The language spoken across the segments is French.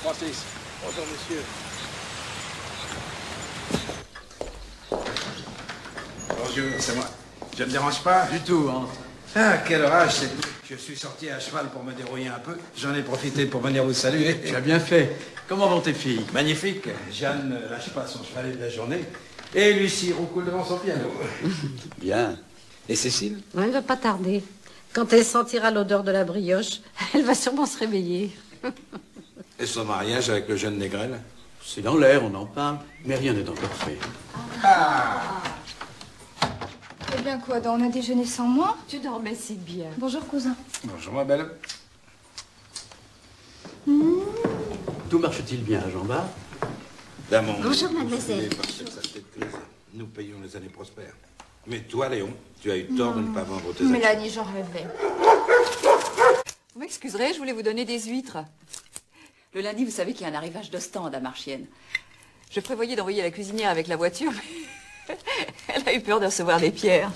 Francis. Bonjour, monsieur. Bonjour, c'est moi. Je ne dérange pas? Du tout, hein. Ah, quel orage, c'est tout. Je suis sorti à cheval pour me dérouiller un peu. J'en ai profité pour venir vous saluer. Tu as bien fait. Comment vont tes filles? Magnifique. Jeanne ne lâche pas son chevalet de la journée. Et Lucie roucoule devant son piano. Bien. Et Cécile? Elle ne va pas tarder. Quand elle sentira l'odeur de la brioche, elle va sûrement se réveiller. Et son mariage avec le jeune Négrel? C'est dans l'air, on en parle, mais rien n'est encore fait. Eh bien, quoi, on a déjeuné sans moi? Tu dormais si bien. Bonjour, cousin. Bonjour, ma belle. Tout marche-t-il bien, Jean-Bart? Bonjour, mademoiselle. Nous payons les années prospères. Mais toi, Léon, tu as eu tort de ne pas vendre tes actions. Mélanie, j'en rêvais. Vous m'excuserez, je voulais vous donner des huîtres. Le lundi, vous savez qu'il y a un arrivage d'Ostende à Marchienne. Je prévoyais d'envoyer la cuisinière avec la voiture, mais elle a eu peur de recevoir des pierres.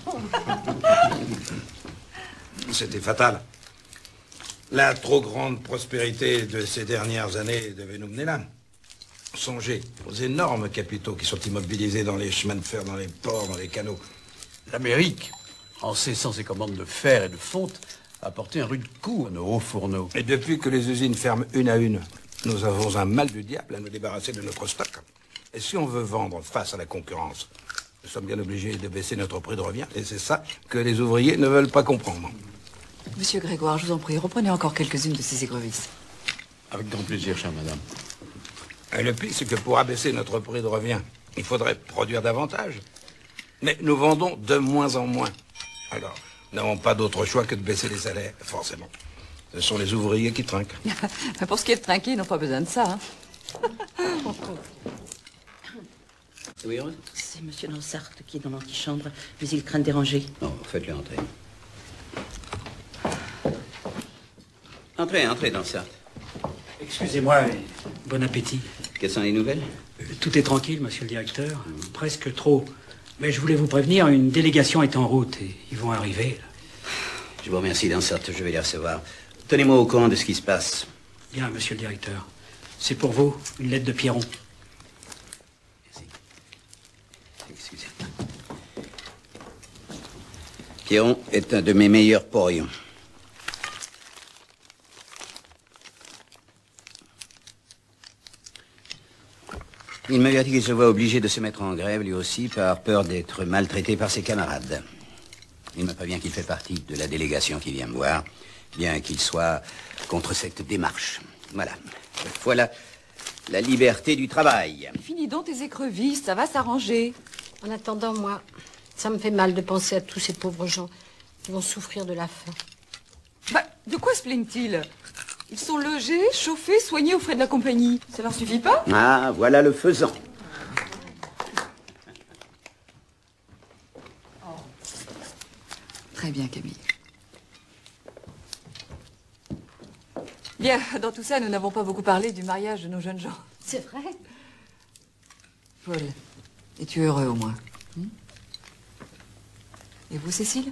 C'était fatal. La trop grande prospérité de ces dernières années devait nous mener là. Songez aux énormes capitaux qui sont immobilisés dans les chemins de fer, dans les ports, dans les canaux. L'Amérique, en cessant ses commandes de fer et de fonte, a porté un rude coup à nos hauts fourneaux. Et depuis que les usines ferment une à une, nous avons un mal du diable à nous débarrasser de notre stock. Et si on veut vendre face à la concurrence, nous sommes bien obligés de baisser notre prix de revient. Et c'est ça que les ouvriers ne veulent pas comprendre. Monsieur Grégoire, je vous en prie, reprenez encore quelques-unes de ces écrevisses. Avec grand plaisir, chère madame. Et le pire, c'est que pour abaisser notre prix de revient, il faudrait produire davantage. Mais nous vendons de moins en moins. Alors, nous n'avons pas d'autre choix que de baisser les salaires, forcément. Ce sont les ouvriers qui trinquent. Pour ce qui est de trinquer, ils n'ont pas besoin de ça. Oui, c'est monsieur Lansart qui est dans l'antichambre, mais il craint de déranger. Non, faites-le entrer. Entrez, Lansart. Excusez-moi, bon appétit. Quelles sont les nouvelles? Tout est tranquille, monsieur le directeur. Presque trop. Mais je voulais vous prévenir, une délégation est en route et ils vont arriver. Je vous remercie, Lansart, je vais les recevoir. Tenez-moi au courant de ce qui se passe. Bien, monsieur le directeur. C'est pour vous, une lettre de Pierron. Merci. Excusez. Pierron est un de mes meilleurs porions. Il m'avertit qu'il se voit obligé de se mettre en grève, lui aussi, par peur d'être maltraité par ses camarades. Il me prévient qu'il fait partie de la délégation qui vient me voir, bien qu'il soit contre cette démarche. Voilà la liberté du travail. Finis donc tes écrevisses, ça va s'arranger. En attendant, moi, ça me fait mal de penser à tous ces pauvres gens qui vont souffrir de la faim. Bah, de quoi se plaignent-ils? Ils sont logés, chauffés, soignés aux frais de la compagnie. Ça leur suffit pas? Ah, voilà le faisant. Très bien, Camille. Bien, dans tout ça, nous n'avons pas beaucoup parlé du mariage de nos jeunes gens. C'est vrai? Paul, es-tu heureux au moins? Et vous, Cécile?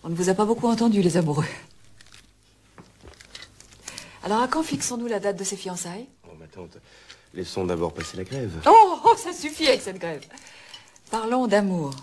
On ne vous a pas beaucoup entendu, les amoureux. Alors, à quand fixons-nous la date de ces fiançailles? Oh, ma tante, laissons d'abord passer la grève. Oh, ça suffit avec cette grève. Parlons d'amour.